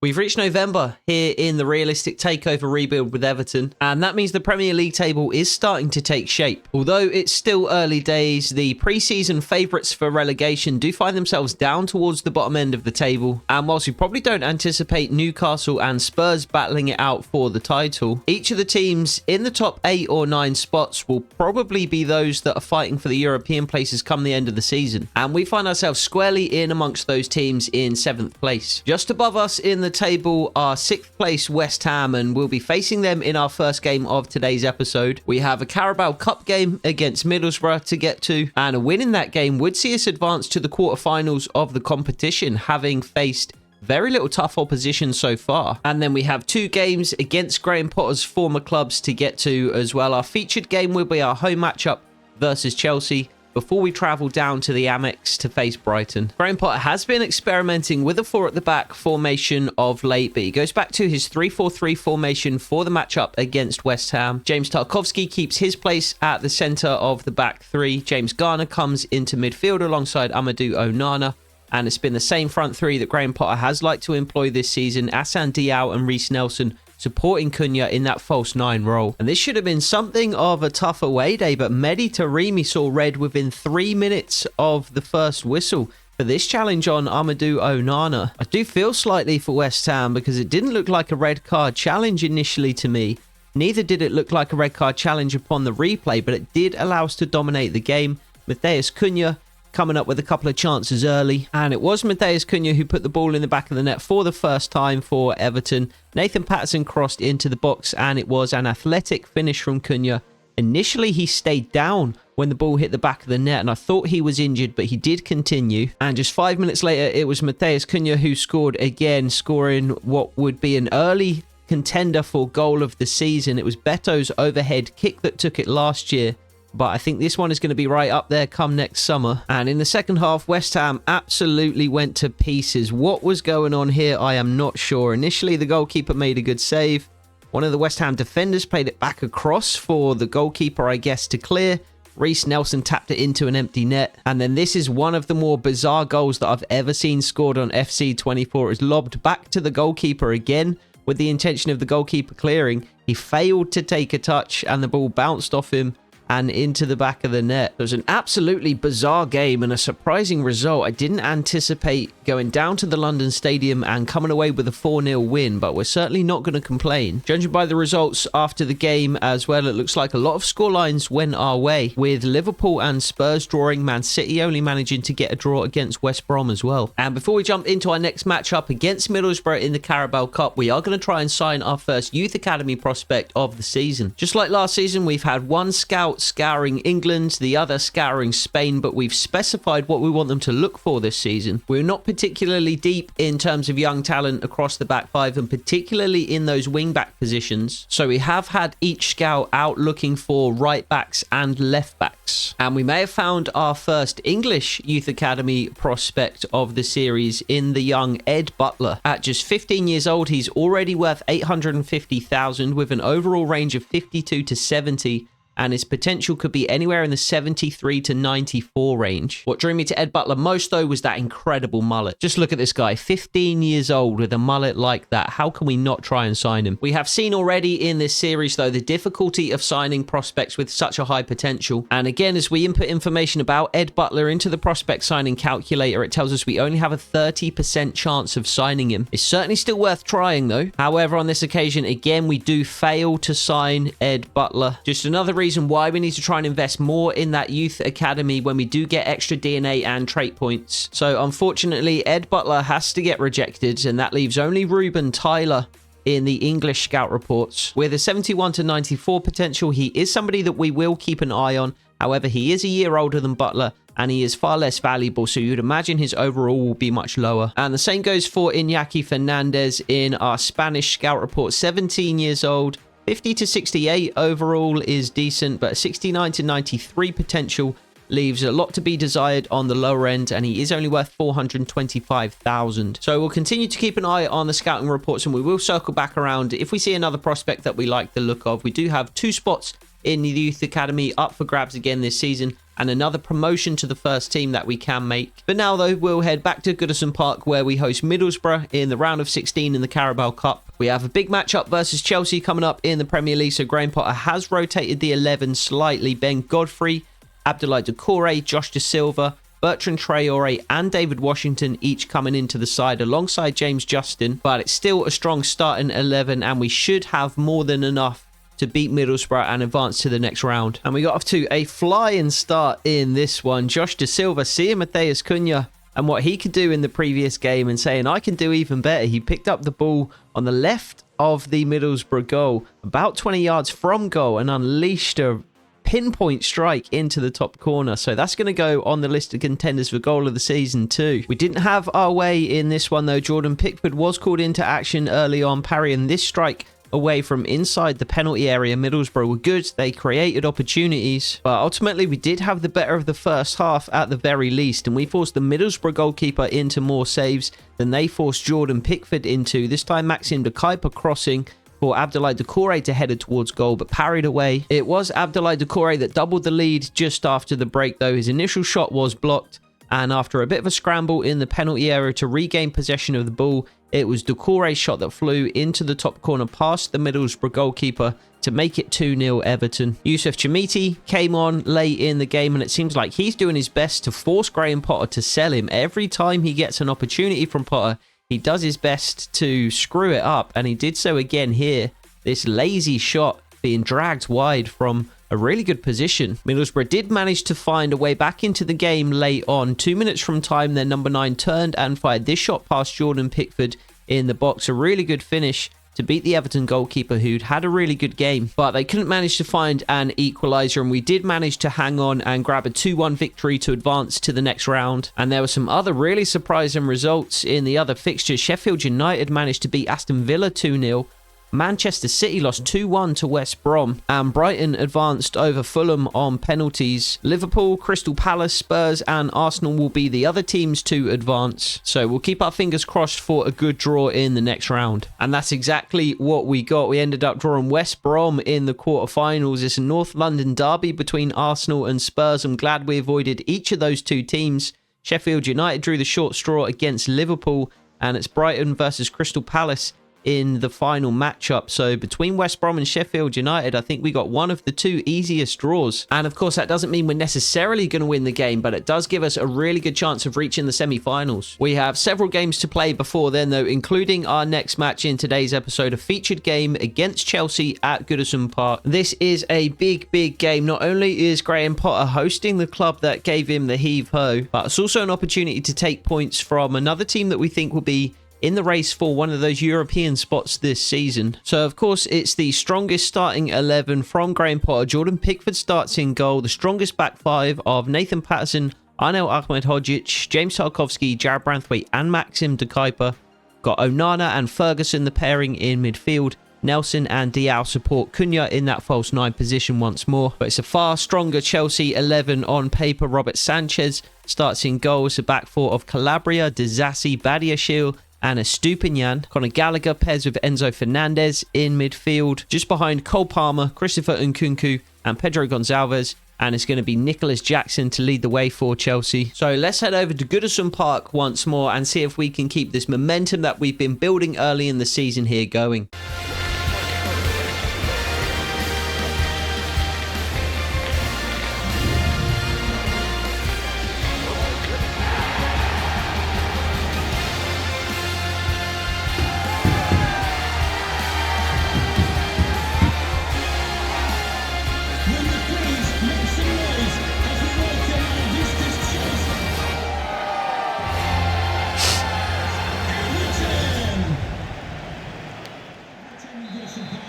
We've reached November here in the realistic takeover rebuild with Everton, and that means the Premier League table is starting to take shape. Although it's still early days, the pre-season favourites for relegation do find themselves down towards the bottom end of the table, and whilst we probably don't anticipate Newcastle and Spurs battling it out for the title, each of the teams in the top 8 or 9 spots will probably be those that are fighting for the European places come the end of the season, and we find ourselves squarely in amongst those teams in 7th place. Just above us in the table are 6th place West Ham, and we'll be facing them in our first game of today's episode. We have a Carabao Cup game against Middlesbrough to get to, and a win in that game would see us advance to the quarterfinals of the competition, having faced very little tough opposition so far. And then we have 2 games against Graham Potter's former clubs to get to as well. Our featured game will be our home matchup versus Chelsea, before we travel down to the Amex to face Brighton. Graham Potter has been experimenting with a 4 at the back formation of late, but he goes back to his 3-4-3 formation for the matchup against West Ham. James Tarkowski keeps his place at the centre of the back 3. James Garner comes into midfield alongside Amadou Onana, and it's been the same front 3 that Graham Potter has liked to employ this season. Assane Diao and Reece Nelson supporting Cunha in that false 9 role. And this should have been something of a tough away day, but Mehdi Taremi saw red within 3 minutes of the first whistle for this challenge on Amadou Onana. I do feel slightly for West Ham because it didn't look like a red card challenge initially to me. Neither did it look like a red card challenge upon the replay, but it did allow us to dominate the game. Matheus Cunha coming up with a couple of chances early, and it was Matheus Cunha who put the ball in the back of the net for the first time for Everton. Nathan Patterson crossed into the box, and it was an athletic finish from Cunha. Initially, he stayed down when the ball hit the back of the net, and I thought he was injured, but he did continue. And just 5 minutes later, it was Matheus Cunha who scored again, scoring what would be an early contender for goal of the season. It was Beto's overhead kick that took it last year, but I think this one is going to be right up there come next summer. And in the second half, West Ham absolutely went to pieces. What was going on here, I am not sure. Initially, the goalkeeper made a good save. One of the West Ham defenders played it back across for the goalkeeper, I guess, to clear. Reece Nelson tapped it into an empty net. And then this is one of the more bizarre goals that I've ever seen scored on FC24. It was lobbed back to the goalkeeper again with the intention of the goalkeeper clearing. He failed to take a touch, and the ball bounced off him and into the back of the net. It was an absolutely bizarre game and a surprising result. I didn't anticipate going down to the London Stadium and coming away with a 4-0 win, but we're certainly not going to complain. Judging by the results after the game as well, it looks like a lot of scorelines went our way, with Liverpool and Spurs drawing, Man City only managing to get a draw against West Brom as well. And before we jump into our next matchup against Middlesbrough in the Carabao Cup, we are going to try and sign our first Youth Academy prospect of the season. Just like last season, we've had one scout scouring England, the other scouring Spain, but we've specified what we want them to look for this season. We're not particularly deep in terms of young talent across the back 5, and particularly in those wing back positions, so we have had each scout out looking for right backs and left backs. And we may have found our first English Youth Academy prospect of the series in the young Ed Butler. At just 15 years old, he's already worth 850,000 with an overall range of 52 to 70, and his potential could be anywhere in the 73 to 94 range. What drew me to Ed Butler most, though, was that incredible mullet. Just look at this guy, 15 years old with a mullet like that. How can we not try and sign him? We have seen already in this series, though, the difficulty of signing prospects with such a high potential. And again, as we input information about Ed Butler into the prospect signing calculator, it tells us we only have a 30% chance of signing him. It's certainly still worth trying, though. However, on this occasion, again, we do fail to sign Ed Butler. Just another reason why we need to try and invest more in that youth academy when we do get extra DNA and trait points. So unfortunately, Ed Butler has to get rejected, and that leaves only Ruben Tyler in the English scout reports. With a 71 to 94 potential, he is somebody that we will keep an eye on. However, he is a year older than Butler, and he is far less valuable, so you'd imagine his overall will be much lower. And the same goes for Iñaki Fernandez in our Spanish scout report. 17 years old, 50 to 68 overall is decent, but 69 to 93 potential leaves a lot to be desired on the lower end, and he is only worth 425,000. So we'll continue to keep an eye on the scouting reports, and we will circle back around if we see another prospect that we like the look of. We do have 2 spots in the Youth Academy up for grabs again this season, and another promotion to the first team that we can make. But now though, we'll head back to Goodison Park where we host Middlesbrough in the round of 16 in the Carabao Cup. We have a big matchup versus Chelsea coming up in the Premier League, so Graham Potter has rotated the 11 slightly. Ben Godfrey, Abdoulaye Doucouré, Josh Da Silva, Bertrand Traore and David Washington each coming into the side alongside James Justin, but it's still a strong starting 11 and we should have more than enough to beat Middlesbrough and advance to the next round. And we got off to a flying start in this one. Josh Da Silva seeing Matheus Cunha and what he could do in the previous game and saying, I can do even better. He picked up the ball on the left of the Middlesbrough goal, about 20 yards from goal, and unleashed a pinpoint strike into the top corner. So that's going to go on the list of contenders for goal of the season too. We didn't have our way in this one though. Jordan Pickford was called into action early on, parrying this strike away from inside the penalty area. Middlesbrough were good. They created opportunities, but ultimately we did have the better of the first half at the very least, and we forced the Middlesbrough goalkeeper into more saves than they forced Jordan Pickford into. This time Maxime de Kuyper crossing for Abdoulaye Doucouré to head towards goal, but parried away. It was Abdoulaye Doucouré that doubled the lead just after the break though. His initial shot was blocked, and after a bit of a scramble in the penalty area to regain possession of the ball, it was Doucouré's shot that flew into the top corner past the Middlesbrough goalkeeper to make it 2-0 Everton. Youssef Chamiti came on late in the game, and it seems like he's doing his best to force Graham Potter to sell him. Every time he gets an opportunity from Potter, he does his best to screw it up, and he did so again here. This lazy shot being dragged wide from a really good position. Middlesbrough did manage to find a way back into the game late on. 2 minutes from time, their number 9 turned and fired this shot past Jordan Pickford in the box. A really good finish to beat the Everton goalkeeper, who'd had a really good game, but they couldn't manage to find an equaliser, and we did manage to hang on and grab a 2-1 victory to advance to the next round. And there were some other really surprising results in the other fixtures. Sheffield United managed to beat Aston Villa 2-0. Manchester City lost 2-1 to West Brom, and Brighton advanced over Fulham on penalties. Liverpool, Crystal Palace, Spurs and Arsenal will be the other teams to advance, so we'll keep our fingers crossed for a good draw in the next round. And that's exactly what we got. We ended up drawing West Brom in the quarterfinals. It's a North London derby between Arsenal and Spurs. I'm glad we avoided each of those two teams. Sheffield United drew the short straw against Liverpool, and it's Brighton versus Crystal Palace in the final matchup. So between West Brom and Sheffield United, I think we got one of the two easiest draws. And of course, that doesn't mean we're necessarily going to win the game, but it does give us a really good chance of reaching the semi-finals. We have several games to play before then though, including our next match in today's episode, a featured game against Chelsea at Goodison Park. This is a big game. Not only is Graham Potter hosting the club that gave him the heave-ho, but it's also an opportunity to take points from another team that we think will be in the race for one of those European spots this season. So of course it's the strongest starting 11 from Graham Potter. Jordan Pickford starts in goal. The strongest back 5 of Nathan Patterson, Arnel Ahmedhodzic, James Tarkowski, Jarrad Branthwaite and Maxime de Kuyper. Got Onana and Ferguson the pairing in midfield. Nelson and Diao support Cunha in that false 9 position once more. But it's a far stronger Chelsea 11 on paper. Robert Sanchez starts in goal. It's a back 4 of Calabria, Disasi, Badiashile and Estupinian. Conor Gallagher pairs with Enzo Fernandez in midfield. Just behind Cole Palmer, Christopher Nkunku and Pedro Gonçalves. And it's going to be Nicholas Jackson to lead the way for Chelsea. So let's head over to Goodison Park once more and see if we can keep this momentum that we've been building early in the season here going.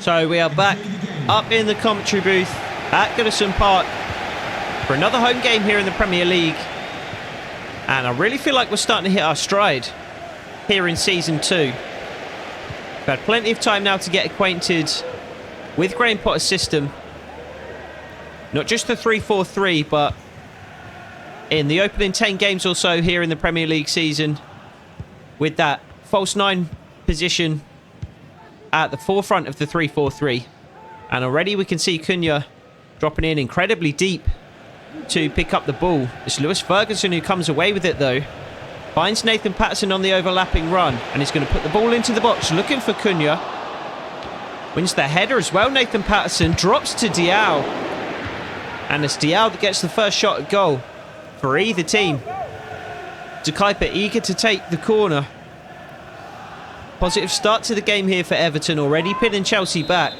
So we are back up in the commentary booth at Goodison Park for another home game here in the Premier League. And I really feel like we're starting to hit our stride here in Season 2. We've had plenty of time now to get acquainted with Graham Potter's system. Not just the 3-4-3, but in the opening 10 games or so here in the Premier League season, with that false 9 position at the forefront of the 3-4-3. And already we can see Cunha dropping in incredibly deep to pick up the ball. It's Lewis Ferguson who comes away with it though. Finds Nathan Patterson on the overlapping run, and he's going to put the ball into the box, looking for Cunha. Wins the header as well, Nathan Patterson. Drops to Diao. And it's Diao that gets the first shot at goal for either team. De Kuyper eager to take the corner. Positive start to the game here for Everton, already pinning Chelsea back.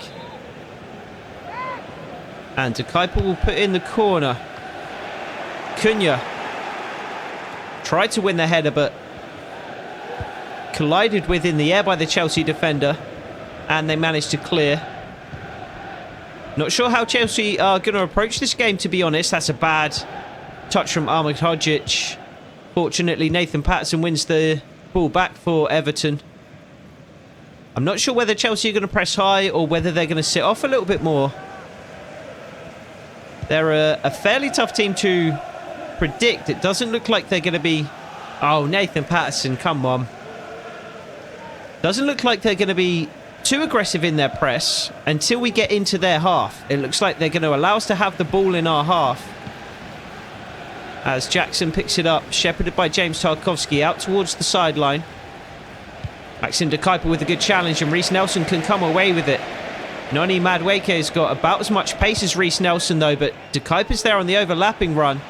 And De Kuyper will put in the corner. Cunha tried to win the header, but collided with in the air by the Chelsea defender. And they managed to clear. Not sure how Chelsea are going to approach this game, to be honest. That's a bad touch from Ahmedhodzic. Fortunately, Nathan Patterson wins the ball back for Everton. I'm not sure whether Chelsea are going to press high or whether they're going to sit off a little bit more. They're a fairly tough team to predict. It doesn't look like they're going to be... Oh, Nathan Patterson, come on. Doesn't look like they're going to be too aggressive in their press until we get into their half. It looks like they're going to allow us to have the ball in our half. As Jackson picks it up, shepherded by James Tarkowski out towards the sideline. Maxim De Kuyper with a good challenge, and Reece Nelson can come away with it. Noni Madueke has got about as much pace as Reece Nelson though, but De Kuyper's there on the overlapping run.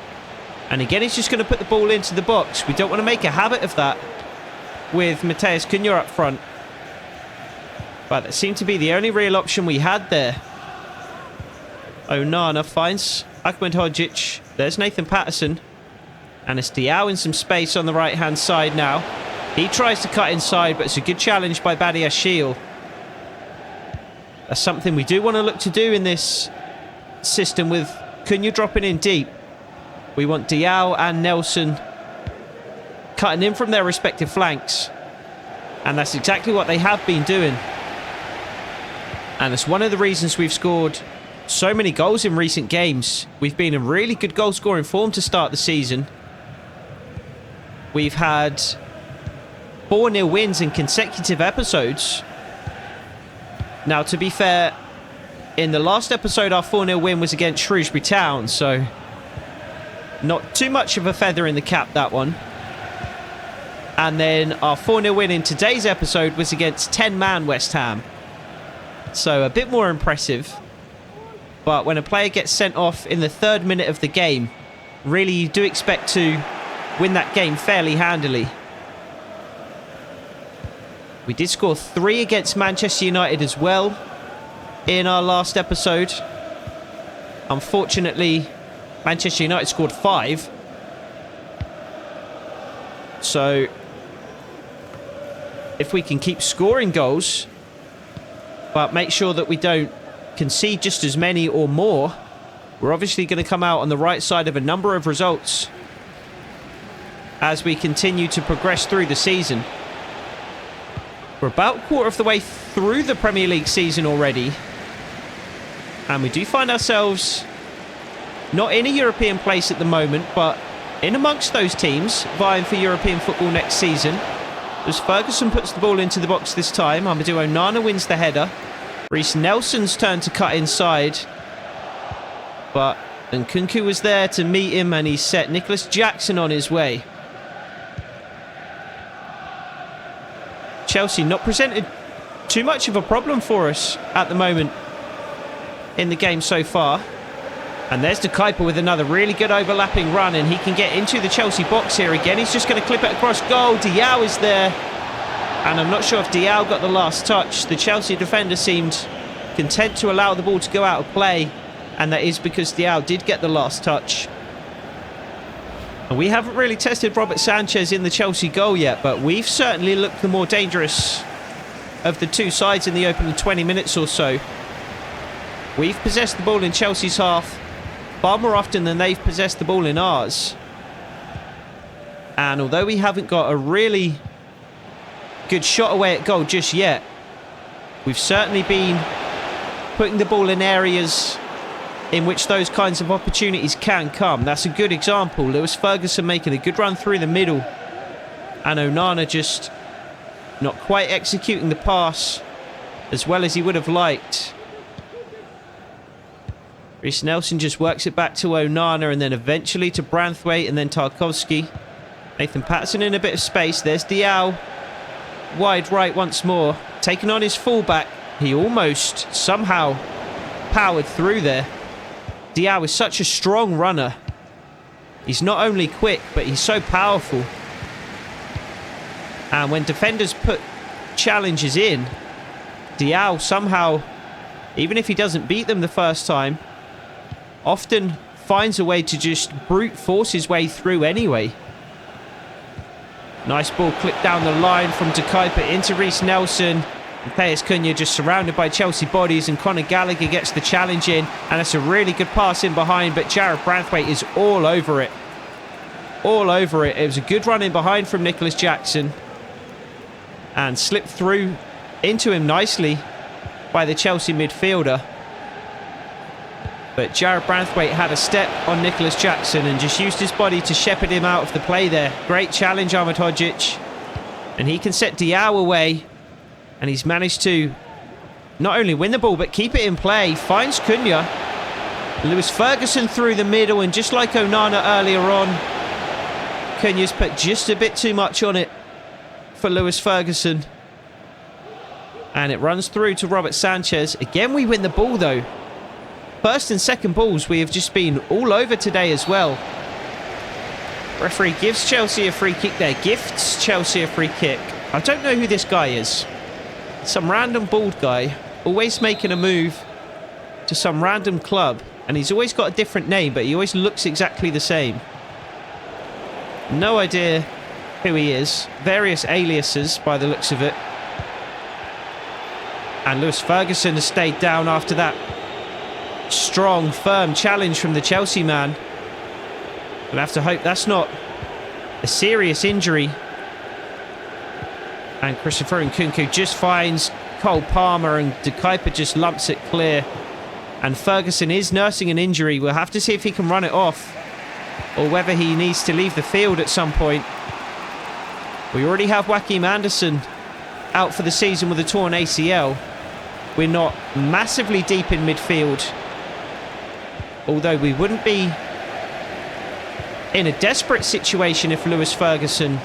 And again, he's just going to put the ball into the box. We don't want to make a habit of that with Mateus Cunha up front. But that seemed to be the only real option we had there. Onana finds Ahmedhodzic. There's Nathan Patterson. And it's Diao in some space on the right-hand side now. He tries to cut inside, but it's a good challenge by Badiashile. That's something we do want to look to do in this system with Cunha dropping in deep. We want Diao and Nelson cutting in from their respective flanks. And that's exactly what they have been doing. And it's one of the reasons we've scored so many goals in recent games. We've been in really good goal-scoring form to start the season. We've had 4-0 wins in consecutive episodes. Now, to be fair, in the last episode, our 4-0 win was against Shrewsbury Town, so not too much of a feather in the cap, that one. And then our 4-0 win in today's episode was against 10-man West Ham. So a bit more impressive. But when a player gets sent off in the 3rd minute of the game, really you do expect to win that game fairly handily. We did score 3 against Manchester United as well in our last episode. Unfortunately, Manchester United scored 5. So if we can keep scoring goals, but make sure that we don't concede just as many or more, we're obviously going to come out on the right side of a number of results as we continue to progress through the season. We're about a quarter of the way through the Premier League season already, and we do find ourselves not in a European place at the moment, but in amongst those teams vying for European football next season. As Ferguson puts the ball into the box this time, Amadou Onana wins the header. Reece Nelson's turn to cut inside, but Nkunku was there to meet him, and he set Nicholas Jackson on his way. Chelsea not presented too much of a problem for us at the moment in the game so far. And there's De Kuyper with another really good overlapping run, and he can get into the Chelsea box here again. He's just going to clip it across goal. Diao is there, and I'm not sure if Diao got the last touch. The Chelsea defender seemed content to allow the ball to go out of play, and that is because Diao did get the last touch. And we haven't really tested Robert Sanchez in the Chelsea goal yet, but we've certainly looked the more dangerous of the two sides in the opening 20 minutes or so. We've possessed the ball in Chelsea's half far more often than they've possessed the ball in ours. And although we haven't got a really good shot away at goal just yet, we've certainly been putting the ball in areas in which those kinds of opportunities can come. That's a good example. Lewis Ferguson making a good run through the middle, and Onana just not quite executing the pass as well as he would have liked. Reece Nelson just works it back to Onana and then eventually to Branthwaite and then Tarkowski. Nathan Patterson in a bit of space. There's Diao. Wide right once more. Taking on his fullback. He almost somehow powered through there. Diao is such a strong runner. He's not only quick, but he's so powerful. And when defenders put challenges in, Diao somehow, even if he doesn't beat them the first time, often finds a way to just brute force his way through anyway. Nice ball clipped down the line from De Kuyper into Reece Nelson. Matheus Cunha just surrounded by Chelsea bodies, and Conor Gallagher gets the challenge in, and it's a really good pass in behind, but Jarrad Branthwaite is all over it. All over it. It was a good run in behind from Nicholas Jackson, and slipped through into him nicely by the Chelsea midfielder. But Jarrad Branthwaite had a step on Nicholas Jackson and just used his body to shepherd him out of the play there. Great challenge, Ahmedhodzic. And he can set Diao away. And he's managed to not only win the ball, but keep it in play. Finds Cunha. Lewis Ferguson through the middle, and just like Onana earlier on, Cunha's put just a bit too much on it for Lewis Ferguson. And it runs through to Robert Sanchez. Again, we win the ball though. First and second balls, we have just been all over today as well. Referee gives Chelsea a free kick there. Gifts Chelsea a free kick. I don't know who this guy is. Some random bald guy, always making a move to some random club. And he's always got a different name, but he always looks exactly the same. No idea who he is. Various aliases by the looks of it. And Lewis Ferguson has stayed down after that strong, firm challenge from the Chelsea man. We'll have to hope that's not a serious injury. And Christopher Nkunku just finds Cole Palmer, and De Kuyper just lumps it clear. And Ferguson is nursing an injury. We'll have to see if he can run it off, or whether he needs to leave the field at some point. We already have Joachim Andersen out for the season with a torn ACL. We're not massively deep in midfield, although we wouldn't be in a desperate situation if Lewis Ferguson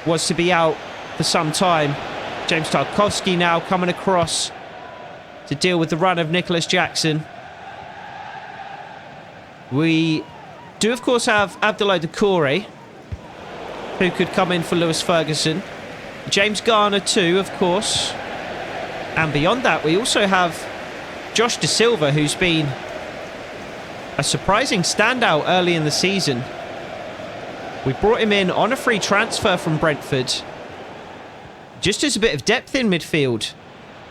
was to be out for some time. James Tarkowski now coming across to deal with the run of Nicholas Jackson. We do, of course, have Abdoulaye Doucouré, who could come in for Lewis Ferguson. James Garner too, of course. And beyond that, we also have Josh Da Silva, who's been a surprising standout early in the season. We brought him in on a free transfer from Brentford, just as a bit of depth in midfield.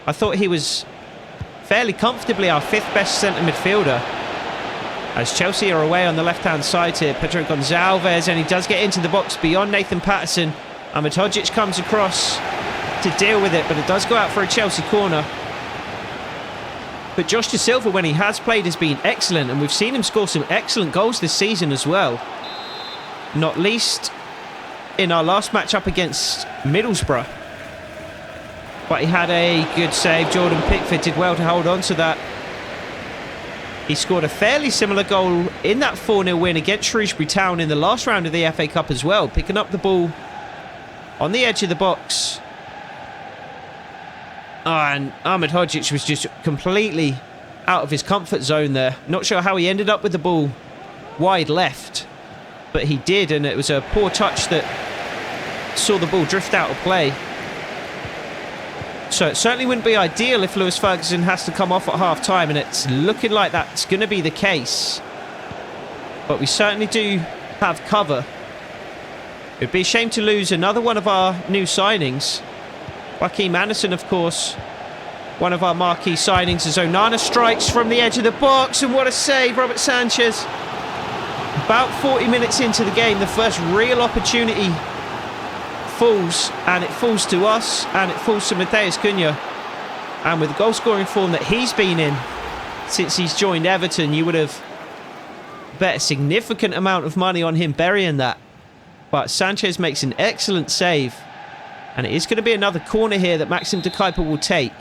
I thought he was fairly comfortably our fifth best centre midfielder. As Chelsea are away on the left-hand side here, Pedro Gonçalves, and he does get into the box beyond Nathan Patterson. Ahmedhodzic comes across to deal with it, but it does go out for a Chelsea corner. But Josh Da Silva, when he has played, has been excellent, and we've seen him score some excellent goals this season as well. Not least in our last match up against Middlesbrough. But he had a good save. Jordan Pickford did well to hold on to that. He scored a fairly similar goal in that 4-0 win against Shrewsbury Town in the last round of the FA Cup as well, picking up the ball on the edge of the box. And Ahmedhodzic was just completely out of his comfort zone there. Not sure how he ended up with the ball wide left, but he did, and it was a poor touch that saw the ball drift out of play. So it certainly wouldn't be ideal if Lewis Ferguson has to come off at half-time, and it's looking like that's going to be the case. But we certainly do have cover. It would be a shame to lose another one of our new signings. Joachim Andersen, of course, one of our marquee signings, as Onana strikes from the edge of the box, and what a save, Robert Sanchez. About 40 minutes into the game, the first real opportunity falls, and it falls to us, and it falls to Matheus Cunha. And with the goal-scoring form that he's been in since he's joined Everton, you would have bet a significant amount of money on him burying that. But Sanchez makes an excellent save. And it is going to be another corner here that Maxim De Kuyper will take.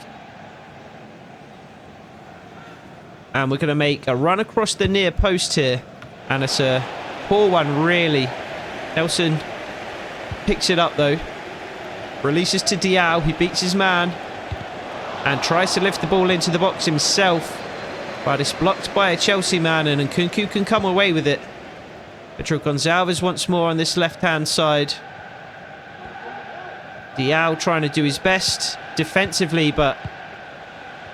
And we're going to make a run across the near post here. And it's a poor one, really. Nelson picks it up, though. Releases to Diao. He beats his man. And tries to lift the ball into the box himself. But it's blocked by a Chelsea man. And Nkunku can come away with it. Pedro Gonçalves once more on this left-hand side. Diao trying to do his best defensively, but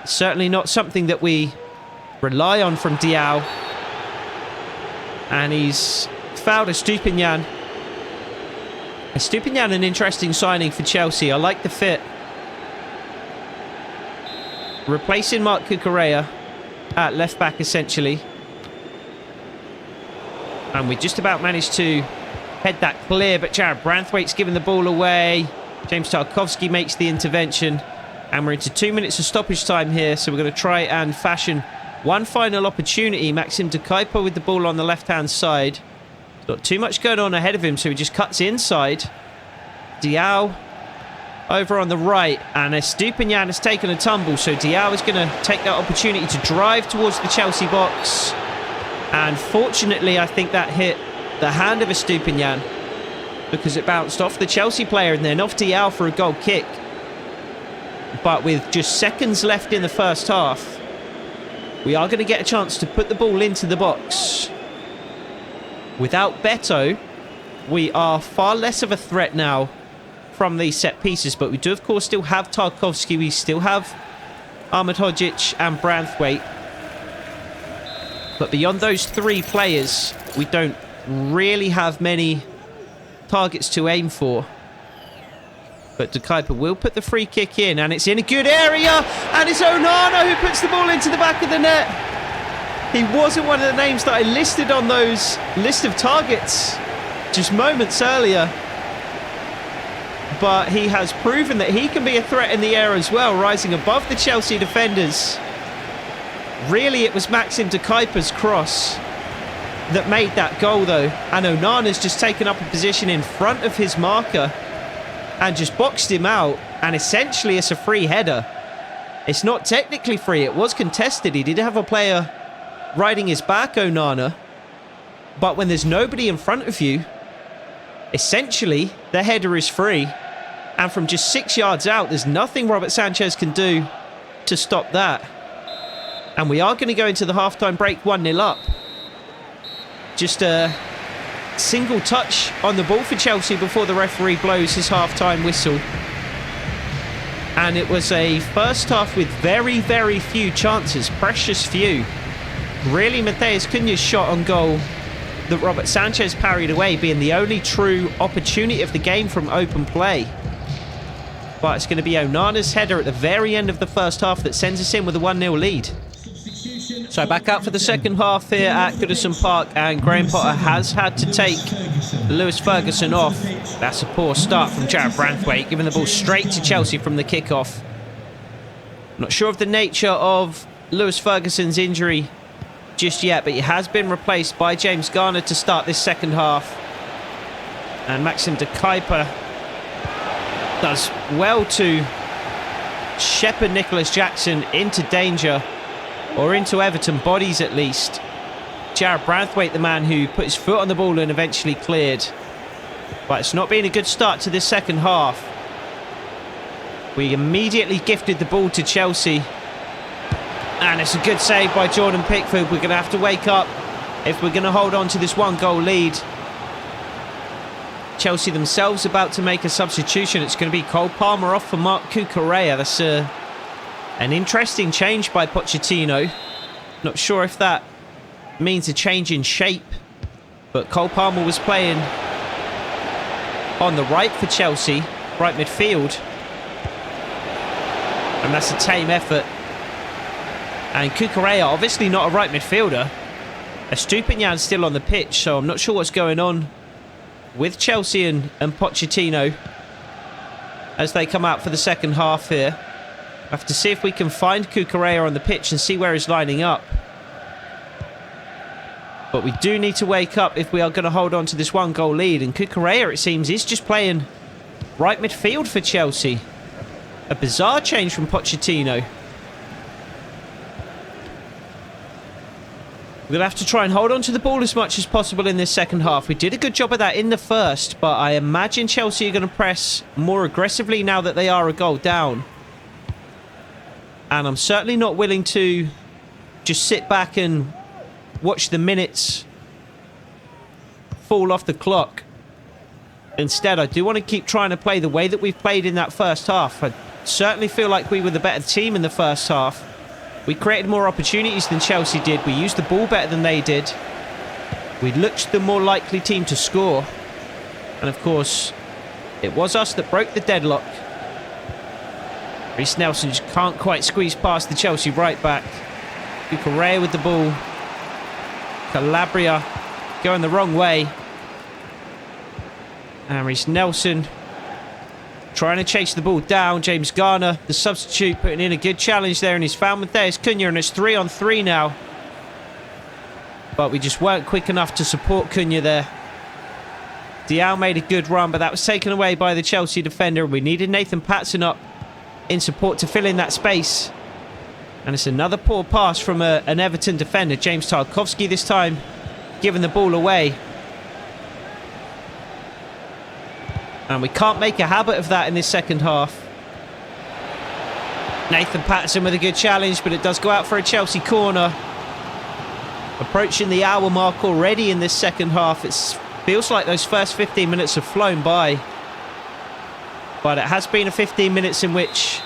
certainly not something that we rely on from Diao. And he's fouled Estupiñán. Estupiñán, an interesting signing for Chelsea. I like the fit. Replacing Marc Cucurella at left back, essentially. And we just about managed to head that clear, but Jared Branthwaite's given the ball away. James Tarkowski makes the intervention. And we're into 2 minutes of stoppage time here, so we're going to try and fashion one final opportunity. Maxim Dekaipa with the ball on the left-hand side. Not too much going on ahead of him, so he just cuts inside. Diao over on the right, and Estupiñán has taken a tumble, so Diao is going to take that opportunity to drive towards the Chelsea box. And fortunately, I think that hit the hand of Estupiñán because it bounced off the Chelsea player and then off Diao for a goal kick. But with just seconds left in the first half, we are going to get a chance to put the ball into the box. Without Beto, we are far less of a threat now from these set pieces, but we do of course still have Tarkowski, we still have Ahmed Hodzic and Branthwaite. But beyond those three players, we don't really have many targets to aim for. But Dekaipa will put the free kick in, and it's in a good area, and it's Onana who puts the ball into the back of the net. He wasn't one of the names that I listed on those list of targets just moments earlier. But he has proven that he can be a threat in the air as well, rising above the Chelsea defenders. Really, it was Maxim Dekaipa's cross that made that goal, though. And Onana's just taken up a position in front of his marker and just boxed him out. And essentially, it's a free header. It's not technically free. It was contested. He did have a player riding his back, Onana. But when there's nobody in front of you, essentially, the header is free. And from just 6 yards out, there's nothing Robert Sanchez can do to stop that. And we are going to go into the halftime break 1-0 up. Just a single touch on the ball for Chelsea before the referee blows his halftime whistle. And it was a first half with very, very few chances. Precious few. Really, Matheus Cunha's shot on goal that Robert Sanchez parried away being the only true opportunity of the game from open play. But it's going to be Onana's header at the very end of the first half that sends us in with a 1-0 lead. So back out for the second half here at Goodison Park, and Graham Potter has had to take Lewis Ferguson off. That's a poor start from Jared Branthwaite, giving the ball straight to Chelsea from the kickoff. Not sure of the nature of Lewis Ferguson's injury just yet, but he has been replaced by James Garner to start this second half. And Maxim Dekaipa does well to shepherd Nicholas Jackson into danger, or into Everton bodies at least. Jared Branthwaite, the man who put his foot on the ball and eventually cleared. But it's not been a good start to this second half. We immediately gifted the ball to Chelsea. And it's a good save by Jordan Pickford. We're going to have to wake up if we're going to hold on to this 1-goal lead. Chelsea themselves about to make a substitution. It's going to be Cole Palmer off for Marc Cucurella. That's an interesting change by Pochettino. Not sure if that means a change in shape, but Cole Palmer was playing on the right for Chelsea, right midfield. And that's a tame effort. And Cucurella, obviously not a right midfielder. Estupiñán's still on the pitch, so I'm not sure what's going on with Chelsea and Pochettino as they come out for the second half here. I have to see if we can find Cucurella on the pitch and see where he's lining up. But we do need to wake up if we are going to hold on to this 1-goal lead. And Cucurella, it seems, is just playing right midfield for Chelsea. A bizarre change from Pochettino. We're going to have to try and hold on to the ball as much as possible in this second half. We did a good job of that in the first, but I imagine Chelsea are going to press more aggressively now that they are a goal down. And I'm certainly not willing to just sit back and watch the minutes fall off the clock. Instead, I do want to keep trying to play the way that we've played in that first half. I certainly feel like we were the better team in the first half. We created more opportunities than Chelsea did. We used the ball better than they did. We looked the more likely team to score. And of course, it was us that broke the deadlock. Reece Nelson just can't quite squeeze past the Chelsea right back. Cucurella with the ball. Calabria going the wrong way. And Reece Nelson trying to chase the ball down. James Garner, the substitute, putting in a good challenge there, and he's found Matheus Cunha, and it's 3-on-3 now. But we just weren't quick enough to support Cunha there. Diao made a good run, but that was taken away by the Chelsea defender. We needed Nathan Patson up in support to fill in that space. And it's another poor pass from an Everton defender, James Tarkowski this time, giving the ball away. And we can't make a habit of that in this second half. Nathan Patson with a good challenge, but it does go out for a Chelsea corner. Approaching the hour mark already in this second half. It feels like those first 15 minutes have flown by. But it has been a 15 minutes in which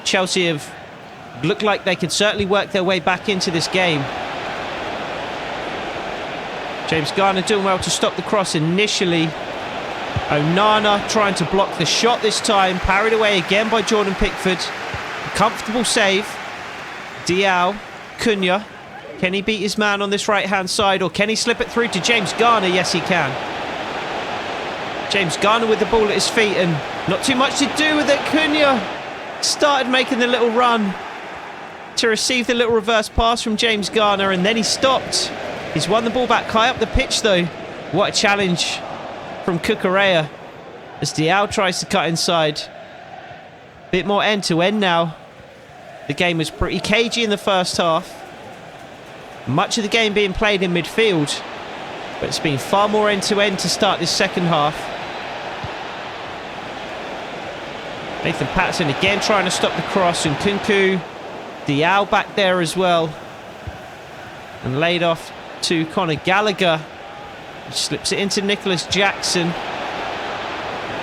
Chelsea have looked like they could certainly work their way back into this game. James Garner doing well to stop the cross initially. Onana trying to block the shot this time. Parried away again by Jordan Pickford. A comfortable save. Diao, Cunha. Can he beat his man on this right-hand side, or can he slip it through to James Garner? Yes, he can. James Garner with the ball at his feet, and not too much to do with it. Cunha started making the little run to receive the little reverse pass from James Garner, and then he stopped. He's won the ball back high up the pitch, though. What a challenge from Cucurella as Diao tries to cut inside. Bit more end-to-end now. The game was pretty cagey in the first half. Much of the game being played in midfield, but it's been far more end-to-end to start this second half. Nathan Patson again trying to stop the cross, and Kunku, Diao back there as well, and laid off to Conor Gallagher. He slips it into Nicholas Jackson.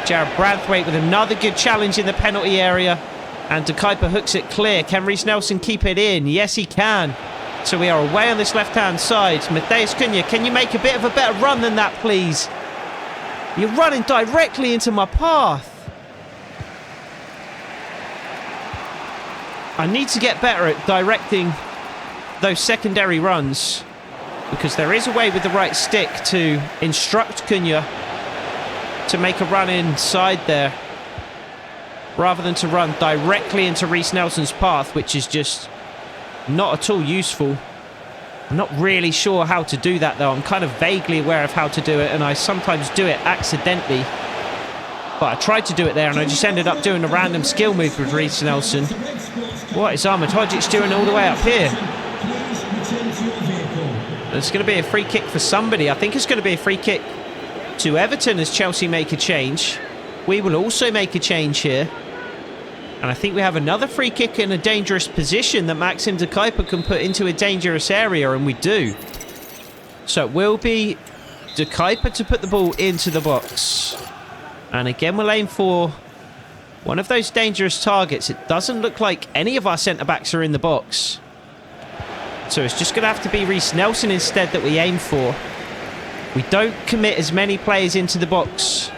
Jared Branthwaite with another good challenge in the penalty area, and De Kuyper hooks it clear. Can Reece Nelson keep it in? Yes, he can. So we are away on this left-hand side. Matheus Cunha, can you make a bit of a better run than that, please? You're running directly into my path. I need to get better at directing those secondary runs, because there is a way with the right stick to instruct Cunha to make a run inside there, rather than to run directly into Reece Nelson's path, which is just not at all useful. I'm not really sure how to do that, though. I'm kind of vaguely aware of how to do it, and I sometimes do it accidentally. But I tried to do it there, and I just ended up doing a random skill move with Reece Nelson. What is Ahmed Hodzic doing all the way up here? It's going to be a free kick for somebody. I think it's going to be a free kick to Everton as Chelsea make a change. We will also make a change here. And I think we have another free kick in a dangerous position that Maxim De Kuyper can put into a dangerous area, and we do. So it will be De Kuyper to put the ball into the box. And again, we'll aim for one of those dangerous targets. It doesn't look like any of our centre-backs are in the box. So it's just going to have to be Reece Nelson instead that we aim for. We don't commit as many players into the box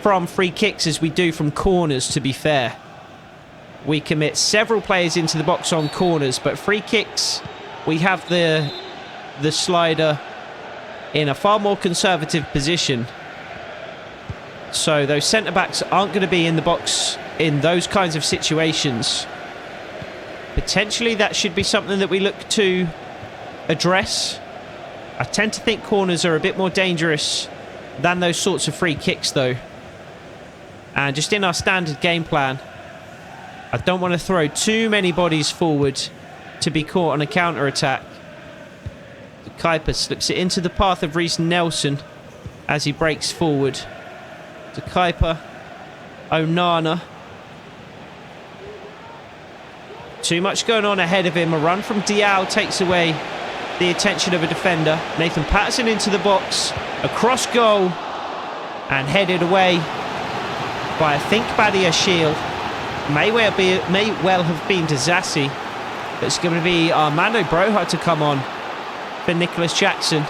from free kicks as we do from corners, to be fair. We commit several players into the box on corners, but free kicks, we have the slider in a far more conservative position. So those centre-backs aren't going to be in the box in those kinds of situations. Potentially that should be something that we look to address. I tend to think corners are a bit more dangerous than those sorts of free kicks, though. And just in our standard game plan, I don't want to throw too many bodies forward to be caught on a counter-attack. Kuiper slips it into the path of Reiss Nelson as he breaks forward. To Kuiper. Onana. Too much going on ahead of him. A run from Diao takes away the attention of a defender. Nathan Patterson into the box. Across goal. And headed away by, I think, Badia Shield. May well have been Dizassi. But it's going to be Armando Broja to come on for Nicholas Jackson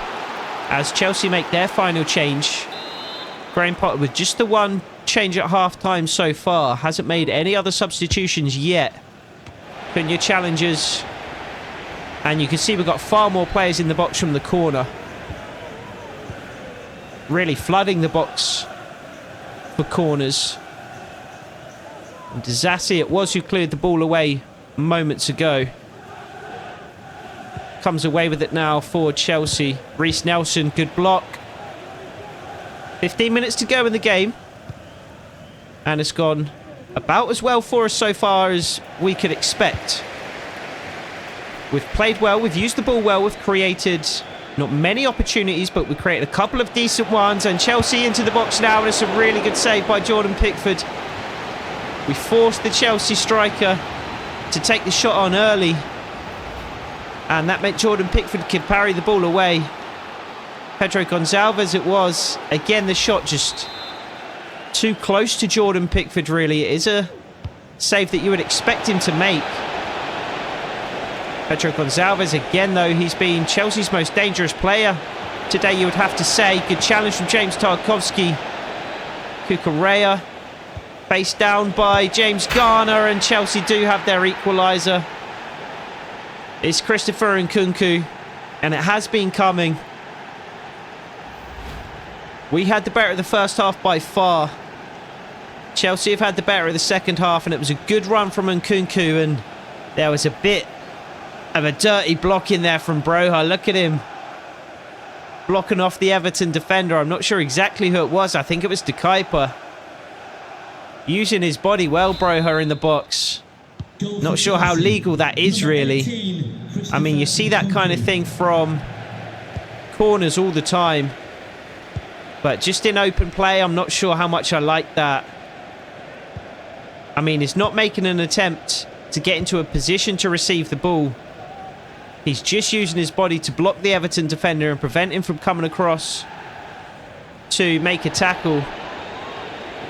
as Chelsea make their final change. Graham Potter with just the one change at half-time so far. Hasn't made any other substitutions yet. Cunha challenges. And you can see we've got far more players in the box from the corner. Really flooding the box for corners. And Dizassi it was who cleared the ball away moments ago. Comes away with it now for Chelsea. Reiss Nelson, good block. 15 minutes to go in the game. And it's gone about as well for us so far as we could expect. We've played well, we've used the ball well, we've created not many opportunities, but we created a couple of decent ones. And Chelsea into the box now, and it's a really good save by Jordan Pickford. We forced the Chelsea striker to take the shot on early. And that meant Jordan Pickford could parry the ball away. Pedro Gonçalves it was. Again, the shot just too close to Jordan Pickford, really. It is a save that you would expect him to make. Pedro Gonçalves, again, though, he's been Chelsea's most dangerous player today, you would have to say. Good challenge from James Tarkowski. Kukurea faced down by James Garner, and Chelsea do have their equaliser. It's Christopher Nkunku, and it has been coming. We had the better of the first half by far. Chelsea have had the better of the second half, and it was a good run from Nkunku, and there was a bit of a dirty block in there from Broja. Look at him blocking off the Everton defender. I'm not sure exactly who it was. I think it was De Kuiper. Using his body well, Broja, in the box. Not sure how legal that is, really. I mean, you see that kind of thing from corners all the time. But just in open play, I'm not sure how much I like that. I mean, he's not making an attempt to get into a position to receive the ball. He's just using his body to block the Everton defender and prevent him from coming across to make a tackle.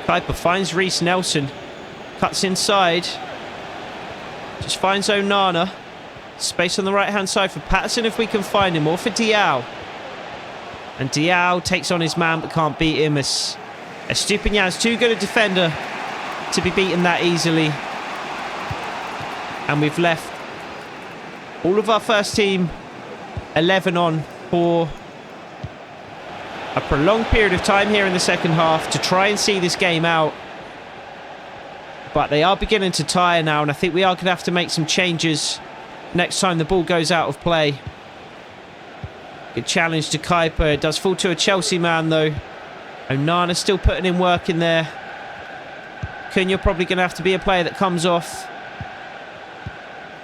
Kuiper finds Reiss Nelson. Cuts inside. Just finds Onana. Space on the right-hand side for Patterson if we can find him, or for Diao. And Diao takes on his man but can't beat him. As Estupinan's too good a defender to be beaten that easily. And we've left all of our first team 11 on for a prolonged period of time here in the second half to try and see this game out. But they are beginning to tire now, and I think we are going to have to make some changes next time the ball goes out of play. Good challenge to Kuiper. It does fall to a Chelsea man, though. Onana still putting in work in there. Cunha probably going to have to be a player that comes off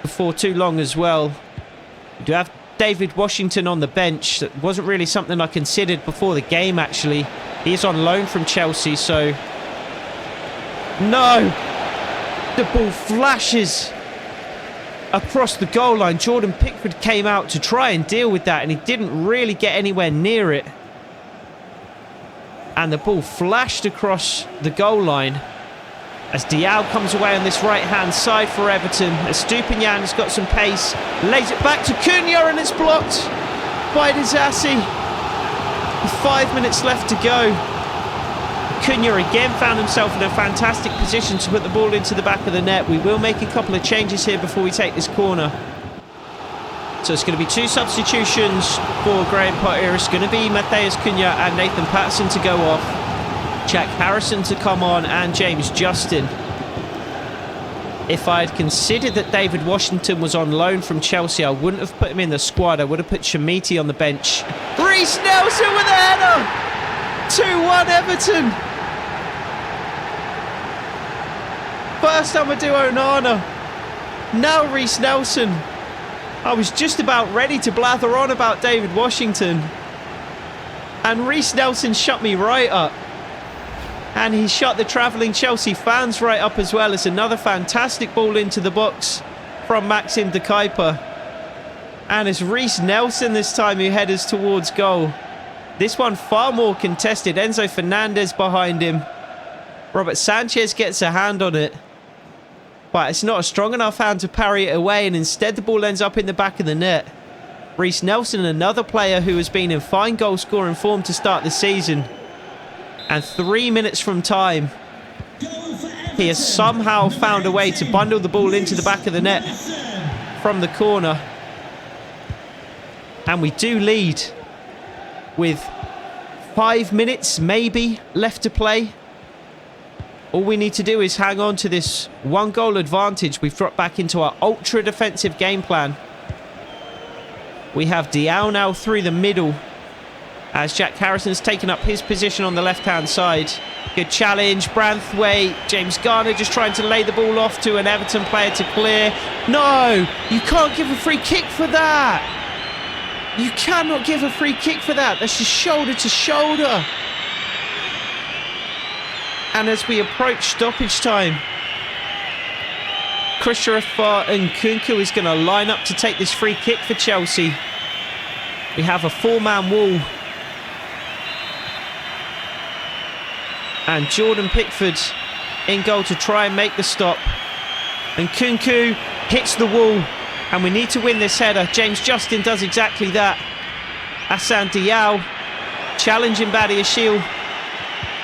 before too long as well. We do have David Washington on the bench. That wasn't really something I considered before the game, actually. He is on loan from Chelsea, so... No! The ball flashes across the goal line. Jordan Pickford came out to try and deal with that, and he didn't really get anywhere near it. And the ball flashed across the goal line as Diao comes away on this right-hand side for Everton. Estupinan's got some pace, lays it back to Cunha, and it's blocked by Dizassi. 5 minutes left to go. Cunha again found himself in a fantastic position to put the ball into the back of the net. We will make a couple of changes here before we take this corner. So it's going to be two substitutions for Graham Potter. It's going to be Matheus Cunha and Nathan Patterson to go off. Jack Harrison to come on, and James Justin. If I had considered that David Washington was on loan from Chelsea, I wouldn't have put him in the squad. I would have put Shamiti on the bench. Reiss Nelson with a header! 2-1 Everton. First Amadou Onana. Now Reiss Nelson. I was just about ready to blather on about David Washington. And Reiss Nelson shut me right up. And he shut the travelling Chelsea fans right up as well. It's another fantastic ball into the box from Maxim de Kuyper. And it's Reiss Nelson this time who headers towards goal. This one far more contested. Enzo Fernandez behind him. Robert Sanchez gets a hand on it. But it's not a strong enough hand to parry it away. And instead the ball ends up in the back of the net. Reiss Nelson, another player who has been in fine goal scoring form to start the season. And 3 minutes from time, he has somehow found a way to bundle the ball into the back of the net from the corner. And we do lead with 5 minutes maybe left to play. All we need to do is hang on to this 1-goal advantage. We've dropped back into our ultra defensive game plan. We have Diao now through the middle as Jack Harrison's taken up his position on the left-hand side. Good challenge, Branthwaite. James Garner just trying to lay the ball off to an Everton player to clear. No, you can't give a free kick for that. You cannot give a free kick for that. That's just shoulder to shoulder. And as we approach stoppage time, Christopher Nkunku is going to line up to take this free kick for Chelsea. We have a 4-man wall. And Jordan Pickford in goal to try and make the stop. And Nkunku hits the wall. And we need to win this header. James Justin does exactly that. Hassan Diao challenging Badiashile.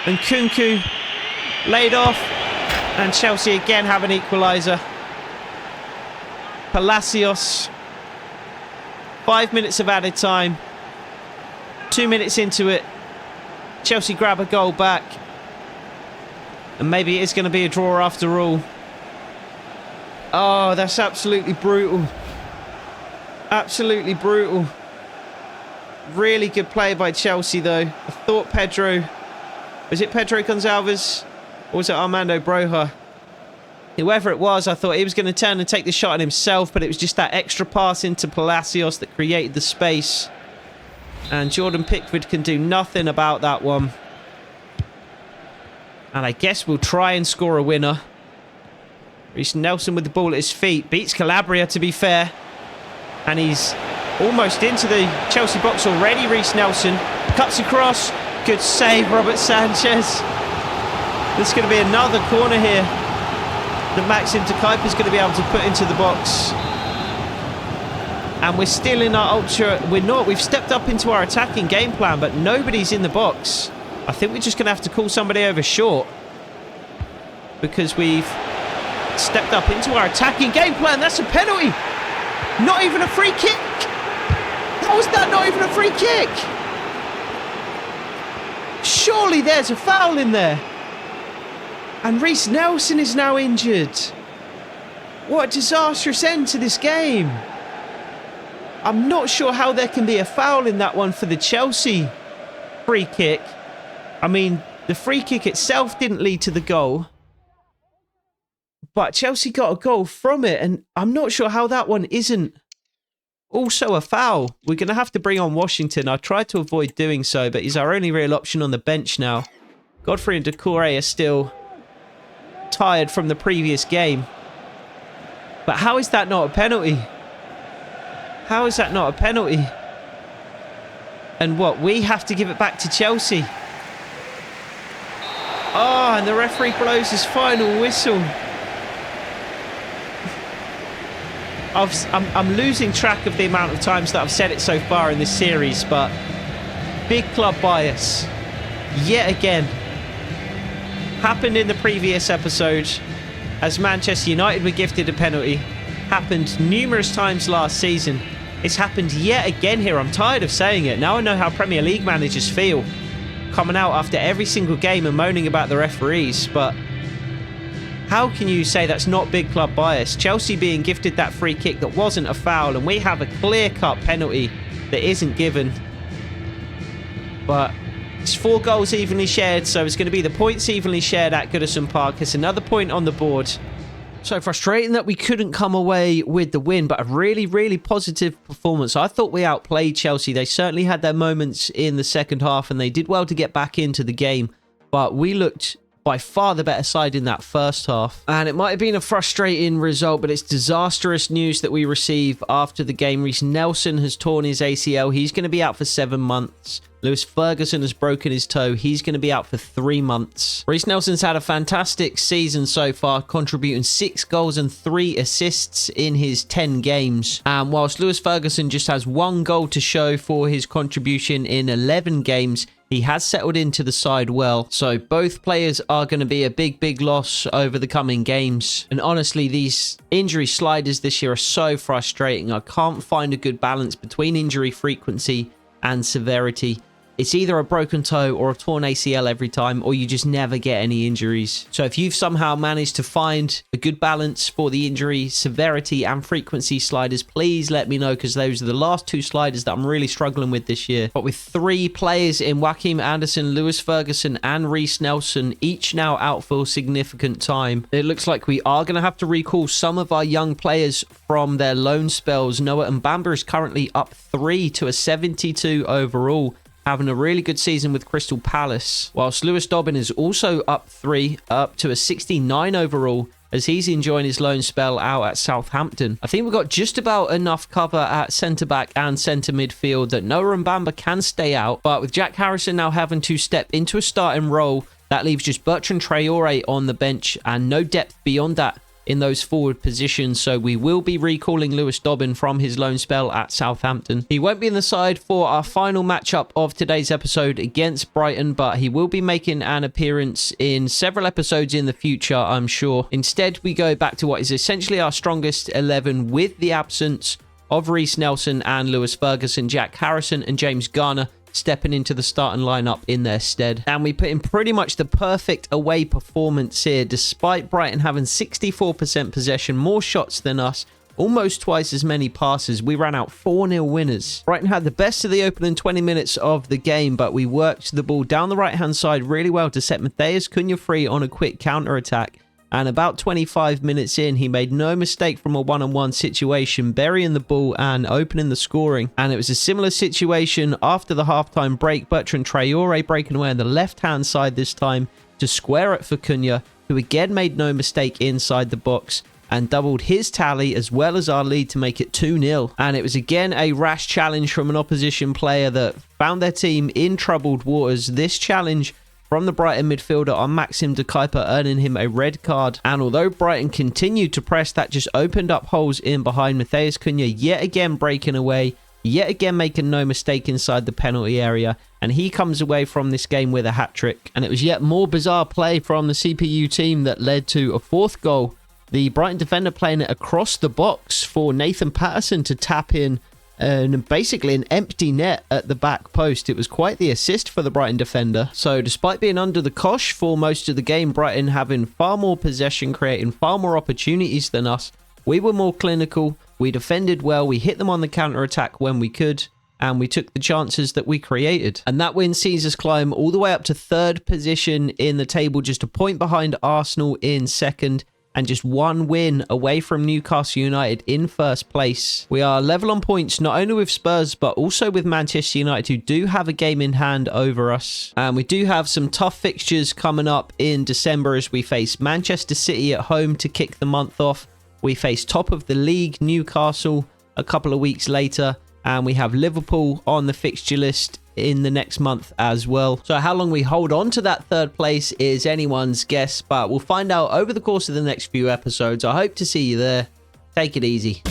And Nkunku laid off. And Chelsea again have an equaliser. Palacios. 5 minutes of added time. 2 minutes into it. Chelsea grab a goal back. And maybe it is going to be a draw after all. Oh, that's absolutely brutal. Absolutely brutal. Really good play by Chelsea, though. I thought Pedro... Was it Pedro Gonçalves? Or was it Armando Broja? Whoever it was, I thought he was going to turn and take the shot on himself, but it was just that extra pass into Palacios that created the space. And Jordan Pickford can do nothing about that one. And I guess we'll try and score a winner. Reiss Nelson with the ball at his feet. Beats Calabria, to be fair. And he's almost into the Chelsea box already, Reiss Nelson. Cuts across. Good save, Robert Sanchez. There's going to be another corner here that Maxim de Kuyper is going to be able to put into the box. And we're still in our ultra... We're not. We've stepped up into our attacking game plan, but nobody's in the box. I think we're just going to have to call somebody over short. Because we've stepped up into our attacking game plan. That's a penalty. Not even a free kick. How was that not even a free kick? Surely there's a foul in there. And Reiss Nelson is now injured. What a disastrous end to this game. I'm not sure how there can be a foul in that one for the Chelsea free kick. I mean, the free kick itself didn't lead to the goal. But Chelsea got a goal from it. And I'm not sure how that one isn't also a foul. We're going to have to bring on Washington. I tried to avoid doing so, but he's our only real option on the bench now. Godfrey and Doucouré are still tired from the previous game. But how is that not a penalty? How is that not a penalty? And what, we have to give it back to Chelsea? Oh, and the referee blows his final whistle. I'm losing track of the amount of times that I've said it so far in this series, but big club bias. Yet again. Happened in the previous episode as Manchester United were gifted a penalty. Happened numerous times last season. It's happened yet again here. I'm tired of saying it. Now I know how Premier League managers feel. Coming out after every single game and moaning about the referees. But how can you say that's not big club bias? Chelsea being gifted that free kick that wasn't a foul, and we have a clear-cut penalty that isn't given. But it's 4 goals evenly shared, so it's going to be the points evenly shared at Goodison Park. It's another point on the board. So frustrating that we couldn't come away with the win, but a really, really positive performance. I thought we outplayed Chelsea. They certainly had their moments in the second half, and they did well to get back into the game, but we looked by far the better side in that first half. And it might have been a frustrating result, but it's disastrous news that we receive after the game. Reiss Nelson has torn his ACL. He's going to be out for 7 months. Lewis Ferguson has broken his toe. He's going to be out for 3 months. Reiss Nelson's had a fantastic season so far, contributing 6 goals and 3 assists in his 10 games. And whilst Lewis Ferguson just has 1 goal to show for his contribution in 11 games, he has settled into the side well. So both players are going to be a big, big loss over the coming games. And honestly, these injury sliders this year are so frustrating. I can't find a good balance between injury frequency and severity. It's either a broken toe or a torn ACL every time, or you just never get any injuries. So if you've somehow managed to find a good balance for the injury severity and frequency sliders, please let me know, because those are the last 2 sliders that I'm really struggling with this year. But with 3 players in Joachim Andersen, Lewis Ferguson and Reiss Nelson, each now out for significant time, it looks like we are going to have to recall some of our young players from their loan spells. Noah Mbamba is currently up 3 to a 72 overall, having a really good season with Crystal Palace, whilst Lewis Dobbin is also up 3, up to a 69 overall, as he's enjoying his loan spell out at Southampton. I think we've got just about enough cover at centre-back and centre midfield that Noah Mbamba can stay out, but with Jack Harrison now having to step into a starting role, that leaves just Bertrand Traore on the bench and no depth beyond that in those forward positions. So we will be recalling Lewis Dobbin from his loan spell at Southampton. He won't be in the side for our final matchup of today's episode against Brighton, but he will be making an appearance in several episodes in the future, I'm sure. Instead, we go back to what is essentially our strongest 11 with the absence of Reiss Nelson and Lewis Ferguson, Jack Harrison and James Garner stepping into the starting lineup in their stead. And we put in pretty much the perfect away performance here, despite Brighton having 64% possession, more shots than us, almost twice as many passes. We ran out 4-0 winners. Brighton had the best of the opening 20 minutes of the game, but we worked the ball down the right-hand side really well to set Matheus Cunha free on a quick counter-attack. And about 25 minutes in, he made no mistake from a one-on-one situation, burying the ball and opening the scoring. And it was a similar situation after the halftime break. Bertrand Traore breaking away on the left-hand side this time to square it for Cunha, who again made no mistake inside the box and doubled his tally as well as our lead to make it 2-0. And it was again a rash challenge from an opposition player that found their team in troubled waters. This challenge from the Brighton midfielder on Maxim de Kuyper, earning him a red card. And although Brighton continued to press, that just opened up holes in behind. Matheus Cunha yet again breaking away, yet again making no mistake inside the penalty area, and he comes away from this game with a hat-trick. And it was yet more bizarre play from the CPU team that led to a 4th goal. The Brighton defender playing it across the box for Nathan Patterson to tap in, and basically an empty net at the back post. It was quite the assist for the Brighton defender. So despite being under the cosh for most of the game, Brighton having far more possession, creating far more opportunities than us, we were more clinical, we defended well, we hit them on the counter-attack when we could, and we took the chances that we created. And that win sees us climb all the way up to 3rd position in the table, just a point behind Arsenal in 2nd, and just 1 win away from Newcastle United in 1st place. We are level on points, not only with Spurs, but also with Manchester United, who do have a game in hand over us. And we do have some tough fixtures coming up in December as we face Manchester City at home to kick the month off. We face top of the league, Newcastle, a couple of weeks later. And we have Liverpool on the fixture list in the next month as well. So how long we hold on to that 3rd place is anyone's guess, but we'll find out over the course of the next few episodes. I hope to see you there. Take it easy.